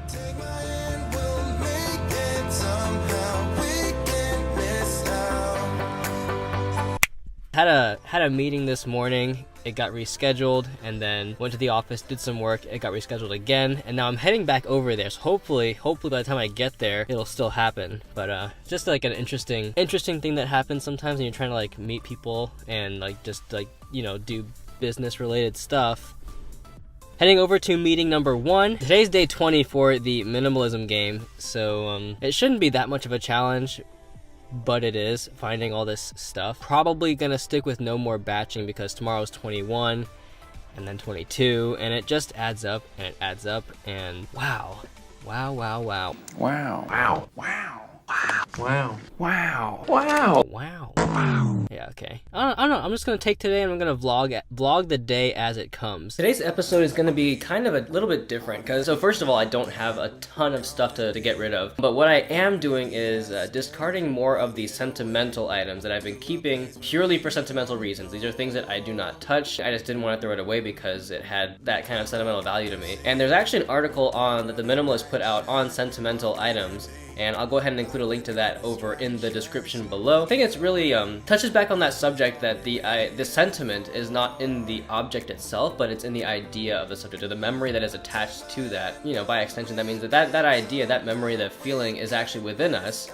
Take my hand, we'll make it somehow. We can't miss out. Had a meeting this morning. It got rescheduled, and then went to the office, did some work. It got rescheduled again, and now I'm heading back over there. So hopefully by the time I get there, it'll still happen. But just like an interesting thing that happens sometimes when you're trying to like meet people and like just like, you know, do business related stuff. Heading over to meeting number 1. Today's day 20 for the minimalism game, so it shouldn't be that much of a challenge. But it is, finding all this stuff. Probably gonna stick with no more batching because tomorrow's 21 and then 22, and it just adds up and it adds up, and wow. Wow, wow, wow. Wow. Wow. Wow. Wow. Wow. Wow. Wow. Wow. Yeah, okay. I don't know. I'm just gonna take today and I'm gonna vlog the day as it comes. Today's episode is gonna be kind of a little bit different because, so first of all, I don't have a ton of stuff to get rid of. But what I am doing is discarding more of the sentimental items that I've been keeping purely for sentimental reasons. These are things that I do not touch. I just didn't want to throw it away because it had that kind of sentimental value to me. And there's actually an article that the Minimalist put out on sentimental items, and I'll go ahead and include a link to that over in the description below. I think it's really touches back on that subject that the sentiment is not in the object itself, but it's in the idea of the subject, or the memory that is attached to that. You know, by extension, that means that idea, that memory, that feeling is actually within us.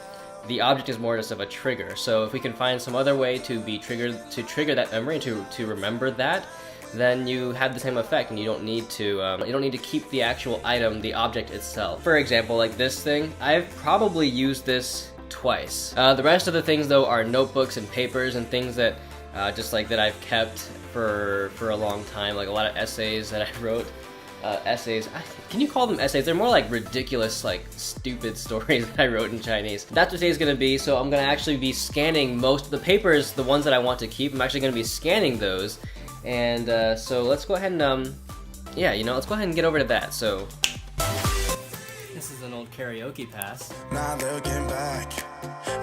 The object is more just of a trigger. So if we can find some other way to be triggered, to trigger that memory, to remember that, then you have the same effect, and you don't need to keep the actual item, the object itself. For example, like this thing, I've probably used this twice. The rest of the things though are notebooks and papers and things that just like that I've kept for a long time, like a lot of essays that I wrote. Essays, can you call them essays? They're more like ridiculous, like stupid stories that I wrote in Chinese. That's what today's gonna be, so I'm gonna actually be scanning most of the papers, the ones that I want to keep. I'm actually gonna be scanning those. And so let's go ahead and yeah, you know, let's go ahead and get over to that. So this is an old karaoke pass. Not looking back,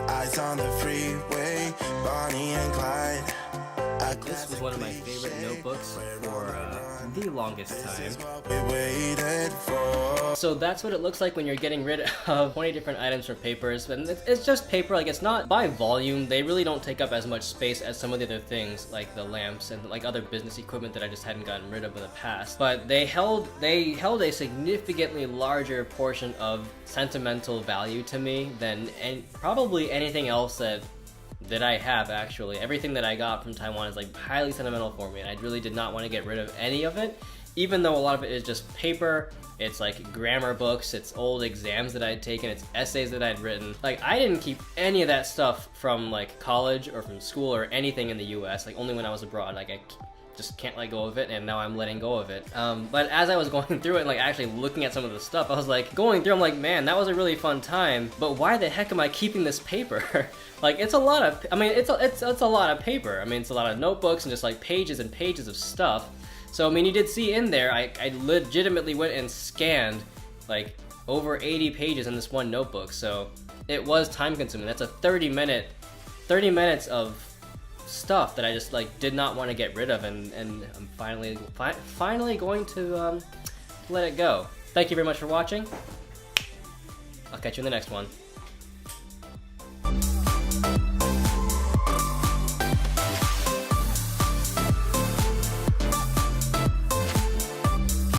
eyes on the freeway, Bonnie and Clyde. This was one of my favorite notebooks for the longest time. So that's what it looks like when you're getting rid of 20 different items for papers. And it's just paper, like it's not by volume. They really don't take up as much space as some of the other things, like the lamps and like other business equipment that I just hadn't gotten rid of in the past. But they held a significantly larger portion of sentimental value to me than probably anything else that I have. Actually, everything that I got from Taiwan is like highly sentimental for me, and I really did not want to get rid of any of it, even though a lot of it is just paper. It's like grammar books, it's old exams that I'd taken, it's essays that I'd written. Like, I didn't keep any of that stuff from like college or from school or anything in the US, like only when I was abroad. Like, I just can't let go of it, and now I'm letting go of it. But as I was going through it and like actually looking at some of the stuff, I was like going through, I'm like, man, that was a really fun time, but why the heck am I keeping this paper? Like, it's a lot of, I mean, it's a lot of paper. I mean, it's a lot of notebooks and just like pages and pages of stuff. So, I mean, you did see in there, I legitimately went and scanned like over 80 pages in this one notebook. So it was time consuming. That's a 30 minutes of stuff that I just like did not want to get rid of, and I'm finally going to let it go. Thank you very much for watching. I'll catch you in the next one.